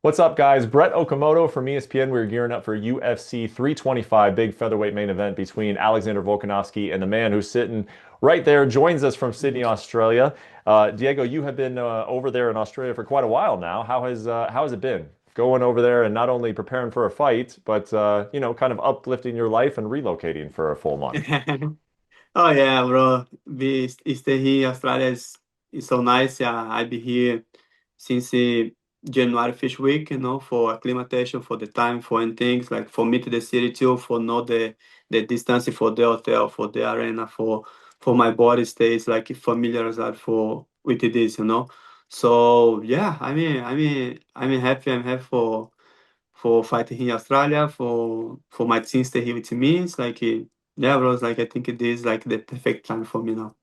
What's up, guys? Brett Okamoto from ESPN. We're gearing up for UFC 325, big featherweight main event between Alexander Volkanovski and the man who's sitting right there, joins us from Sydney, Australia. Diego, you have been over there in Australia for quite a while now. How has it been going over there and not only preparing for a fight, but kind of uplifting your life and relocating for a full month? Oh yeah, bro. Stay here in Australia is so nice. I be here since January Fish Week, for acclimatation, for the time, for and things like for me to the city too, for know the distance for the hotel, for the arena, for my body stays like familiar as that for with this. So yeah, I'm happy. I'm happy for fighting here in Australia, for my team stay here with me. It's like, yeah, bro, it's like I think it is like the perfect time for me now.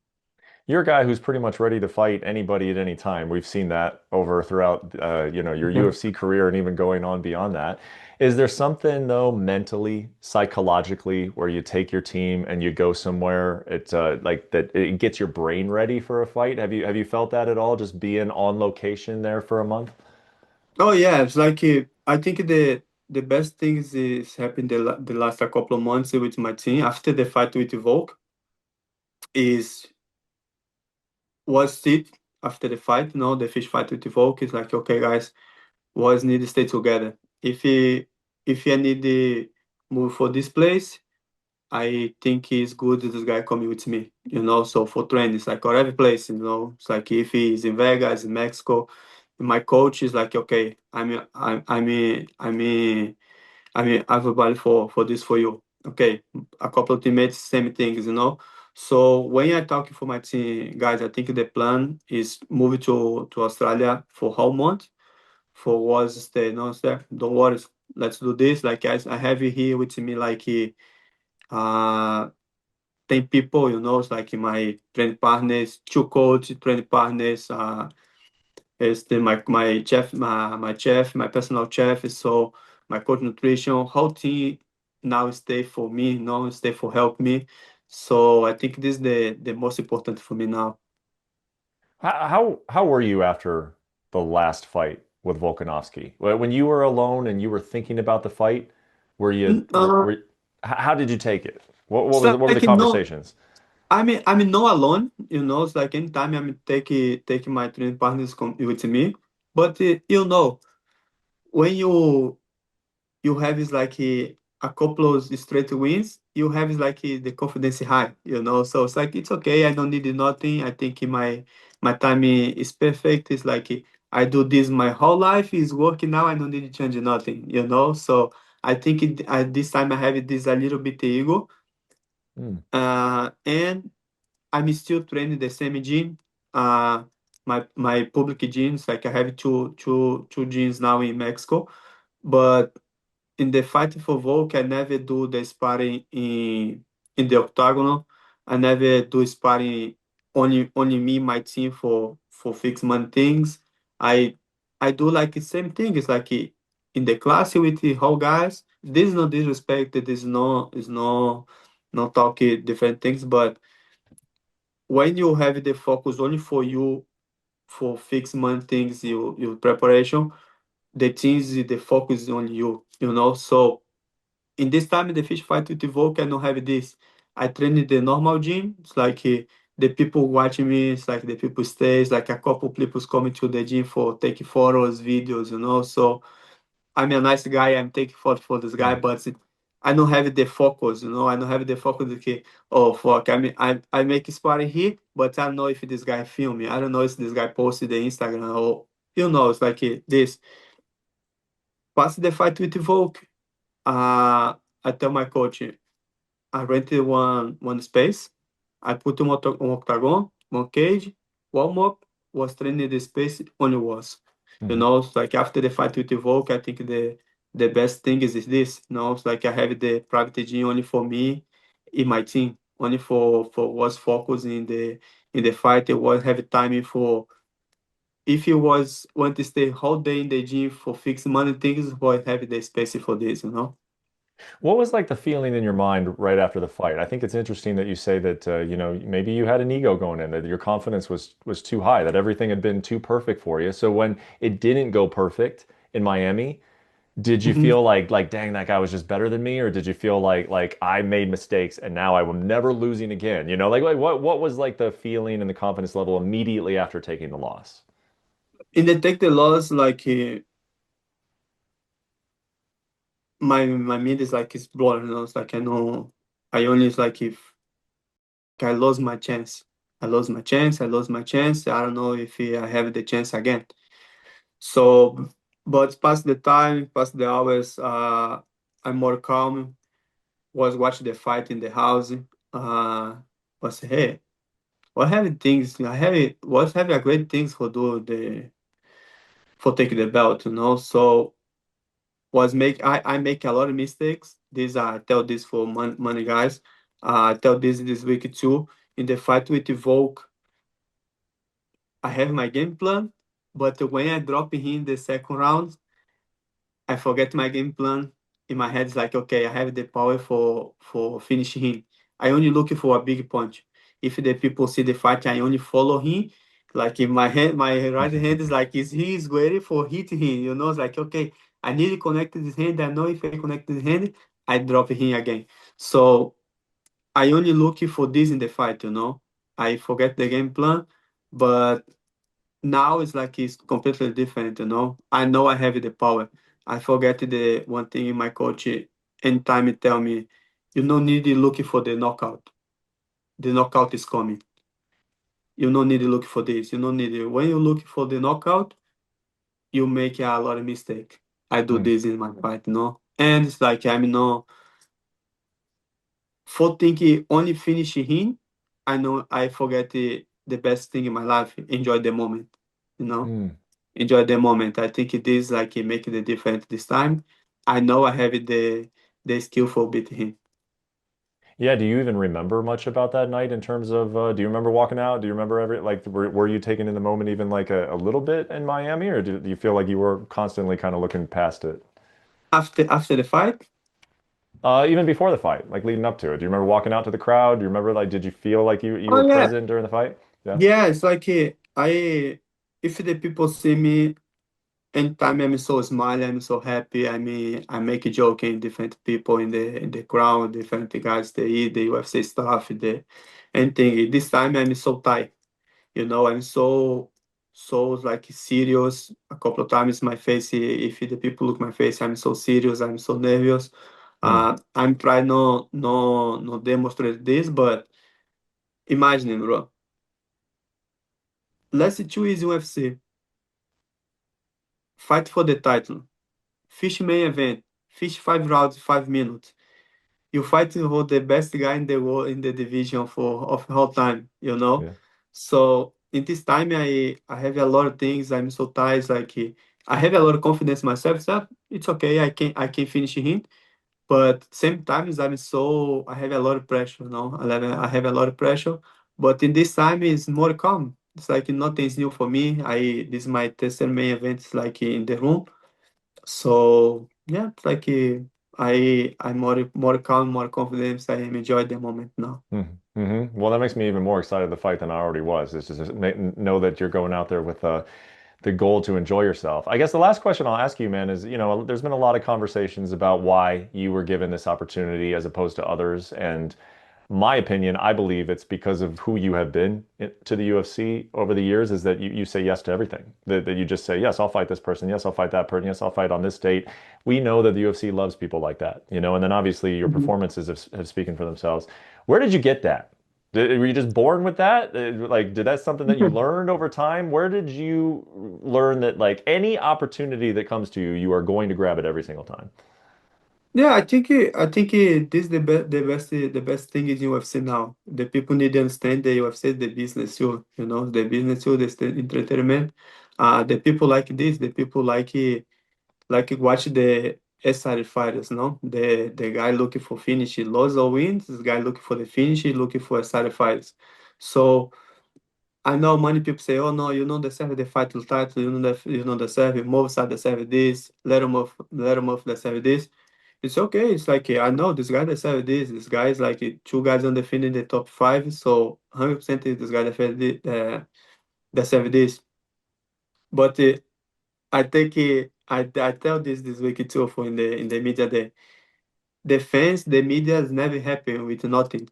You're a guy who's pretty much ready to fight anybody at any time. We've seen that over throughout, your UFC career and even going on beyond that. Is there something though, mentally, psychologically, where you take your team and you go somewhere, like that it gets your brain ready for a fight? Have you felt that at all? Just being on location there for a month? Oh yeah, it's like I think the best things is happened the last couple of months with my team after the fight with Volk is was it after the fight, the fish fight with Volk is like, okay guys, was need to stay together. If you need to move for this place, I think he's good. This guy coming with me. So for training, it's like or every place. It's like if he's in Vegas, in Mexico, my coach is like, okay, I have a value for this for you. Okay, a couple of teammates, same things. So when I talk for my team, guys, I think the plan is move to Australia for whole month for was stay. No, sir, don't worry, let's do this. Like guys, I have you here with me, like. Uh, 10 people, it's like my training partners, two coach training partners, my chef, my chef, my personal chef, so my coach nutrition, whole team now stay for me, stay for help me. So I think this is the most important for me now. How were you after the last fight with Volkanovski? When you were alone and you were thinking about the fight, were you Mm, Uh, how did you take it? it's What were the like no, conversations? I'm not alone, it's like anytime I'm taking my training partners with me, but when you have is like a couple of straight wins, you have is like the confidence high. So it's like it's okay. I don't need nothing. I think my time is perfect. It's like I do this my whole life is working now. I don't need to change nothing. So I think at this time I have this a little bit ego, Hmm. and I'm still training the same gym. Uh, my public gyms, like I have two gyms now in Mexico, but in the fight for Volk, I never do the sparring in the octagon. I never do sparring only me, my team for fixed man things. I I do like the same thing. It's like in the class with the whole guys. This is no disrespect. This is no talking different things. But when you have the focus only for you for fixed man things, your preparation, the teams the focus is on you. So in this time in the fish fight with the Volk, I don't have this. I train in the normal gym. It's like the people watching me. It's like the people stay. It's like a couple people coming to the gym for taking photos, videos. So I'm a nice guy. I'm taking photos for this guy, Hmm. but I don't have the focus. I don't have the focus. Okay, oh fuck. I mean, I make a spot here, but I don't know if this guy film me. I don't know if this guy posted the Instagram or it's like this. Past the fight with the Volk, I tell my coach. I rented one space. I put one octagon, one cage, warm up, was training the space only was. Hmm. It's like after the fight with the Volk, I think the best thing is this. It's like I have the private gym only for me in my team, only for was focused in the fight. It was have time for if you was want to stay whole day in the gym for fixed money things, boy have the space for this. What was like the feeling in your mind right after the fight? I think it's interesting that you say that maybe you had an ego going in, that your confidence was too high, that everything had been too perfect for you. So when it didn't go perfect in Miami. Did you Mhm. feel like dang, that guy was just better than me, or did you feel like I made mistakes and now I am never losing again? You know, like what was like the feeling and the confidence level immediately after taking the loss? In the take the loss, like my mid is like it's blurred, you know. It's like I know I only it's like if I lost my chance. I lost my chance. I lost my chance. I don't know if I have the chance again. So, but past the time, past the hours, I'm more calm. Was watching the fight in the house. Was hey, what have things? I have was having a great things for do the for take the belt, you know. So was make I make a lot of mistakes. This I tell this for money guys. I tell this week too. In the fight with Volk, I have my game plan, but when I drop him in the second round, I forget my game plan. In my head, it's like, okay, I have the power for finishing him. I only looking for a big punch. If the people see the fight, I only follow him. Like in my hand, my right hand is like, is he is waiting for hitting him? You know, it's like, okay, I need to connect his hand. I know if I connect his hand, I drop him again. So I only looking for this in the fight. You know, I forget the game plan, but now it's like it's completely different, you know. I know I have the power. I forget the one thing my coach anytime he tell me, you don't need to look for the knockout. The knockout is coming. You don't need to look for this. You don't need it. When you look for the knockout, you make a lot of mistake. I do Hmm. this in my fight, you know. And it's like I'm not for thinking only finishing him. I know I forget the best thing in my life. Enjoy the moment, you know. Hmm. Enjoy the moment. I think it is like it making the difference this time. I know I have the skill for beating him. Yeah, do you even remember much about that night in terms of do you remember walking out? Do you remember every like were you taking in the moment even like a little bit in Miami, or do you feel like you were constantly kind of looking past it? After the fight, Even before the fight, like leading up to it. Do you remember walking out to the crowd? Do you remember like did you feel like you were oh yeah, present during the fight? Yeah. yeah. It's like I if the people see me anytime I'm so smile, I'm so happy. I mean, I make a joke in different people in the crowd, different guys, they eat the UFC stuff, the anything. This time I'm so tight. You know, I'm so like serious. A couple of times my face, if the people look my face, I'm so serious, I'm so nervous. Hmm. I'm trying no demonstrate this, but imagine, bro. Let's choose UFC, fight for the title, fish main event, fish 5 rounds, 5 minutes. You fight for the best guy in the world in the division for of all time, you know. Yeah. So in this time, I have a lot of things. I'm so tired. Like I have a lot of confidence in myself. So it's okay. I can finish him. But same times I have a lot of pressure. You know, I have a lot of pressure. But in this time, it's more calm. It's like nothing's new for me. I this is my tester main event. It's like in the room. So yeah, it's like I'm more calm, more confident. I enjoy the moment now. Mm-hmm. Well, that makes me even more excited to fight than I already was. It's just know that you're going out there with the goal to enjoy yourself. I guess the last question I'll ask you, man, is, there's been a lot of conversations about why you were given this opportunity as opposed to others. And my opinion, I believe it's because of who you have been to the UFC over the years, is that you say yes to everything. That you just say, yes, I'll fight this person. Yes, I'll fight that person. Yes, I'll fight on this date. We know that the UFC loves people like that, and then obviously your Mhm. performances have spoken for themselves. Where did you get that? Were you just born with that? Like, did that something that you learned over time? Where did you learn that like any opportunity that comes to you, you are going to grab it every single time? Yeah, this the best thing is UFC now. The people need to understand the UFC is the business too, you know, the business too, the entertainment. The people like this, the people like watch the SR fighters, no? The guy looking for finish, he loses or wins. This guy looking for the finish, he looking for SR fighters. So I know many people say, "Oh no, you don't deserve the title. You don't deserve it. Movistar deserve this. Let him off deserve this." It's okay. It's like I know this guy deserve this. This guy is like two guys undefeated in the top five, so 100% this guy deserve this. But I think I tell this week too for in the media the fans, the media is never happy with nothing.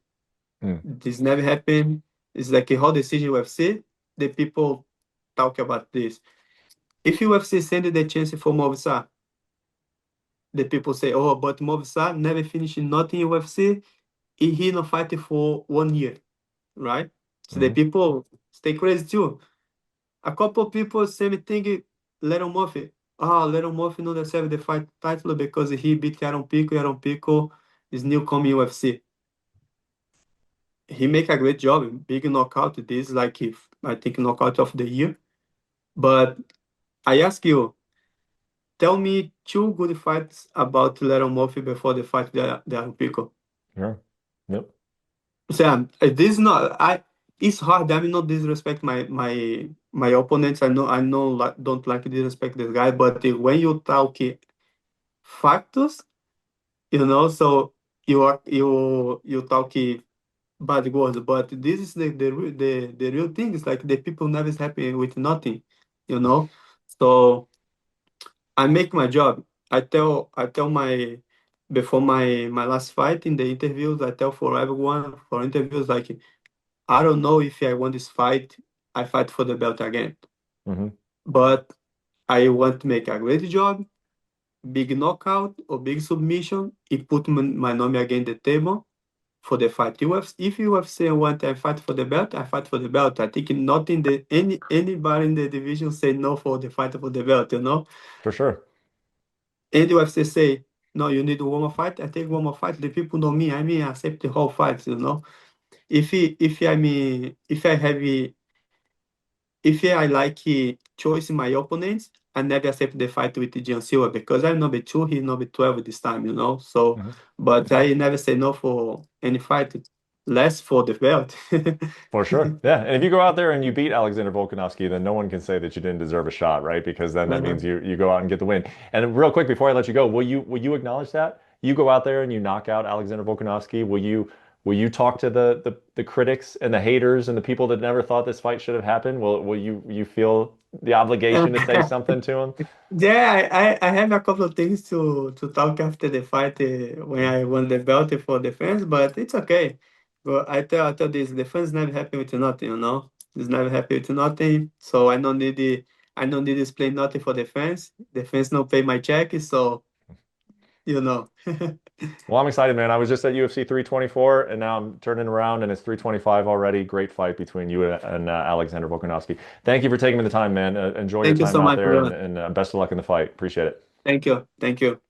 Mm, This never happened. It's like a whole decision UFC. The people talk about this. If UFC send the chance for Movsar, the people say, "Oh, but Movsar never finished nothing in UFC. He no fight for 1 year, right?" So the hmm people stay crazy too. A couple of people same thing. Little Murphy. Ah, Little Murphy not deserve the fight title because he beat Aaron Pico. Aaron Pico is newcomer UFC. He make a great job. Big knockout. This like if I think knockout of the year. But I ask you, tell me two good fights about Little Murphy before the fight the Pico. yeah. Yep. Sam, this is not I. It's hard. I mean, not disrespect my opponents. I know like, don't like to disrespect this guy, but when you talk factors, so you talk bad words, but this is the real thing. It's like the people never is happy with nothing, you know. So I make my job. I tell my before my last fight in the interviews. I tell for everyone for interviews like I don't know if I want this fight. I fight for the belt again, hmm but I want to make a great job, big knockout or big submission. It put my name again the table for the fight. UFC, if UFC want I fight for the belt, I fight for the belt. I think not in the anybody in the division say no for the fight for the belt. For sure. And UFC say no, you need one more fight. I take one more fight. The people know me. I mean, I accept the whole fight. If I have if I like choice my opponents, I never accept the fight with Gian Silva because I'm number two, he's number 12 this time. So, hmm but I never say no for any fight, less for the belt. For sure. Yeah. And if you go out there and you beat Alexander Volkanovski, then no one can say that you didn't deserve a shot, right? Because then that means Uh, you go out and get the win. And real quick before I let you go, will you acknowledge that? You go out there and you knock out Alexander Volkanovski. Will you talk to the critics and the haters and the people that never thought this fight should have happened? Will you feel the obligation to say something to them? Yeah, I have a couple of things to talk after the fight when I won the belt for the fans, but it's okay. But I tell this, the fans never happy with nothing. It's never happy with nothing. So I don't need to explain nothing for the fans. The fans don't pay my check, so you know. Well, I'm excited, man. I was just at UFC 324, and now I'm turning around, and it's 325 already. Great fight between you and Alexander Volkanovski. Thank you for taking me the time, man. Enjoy your Thank you time so out much, there, and, brother. and best of luck in the fight. Appreciate it. Thank you. Thank you.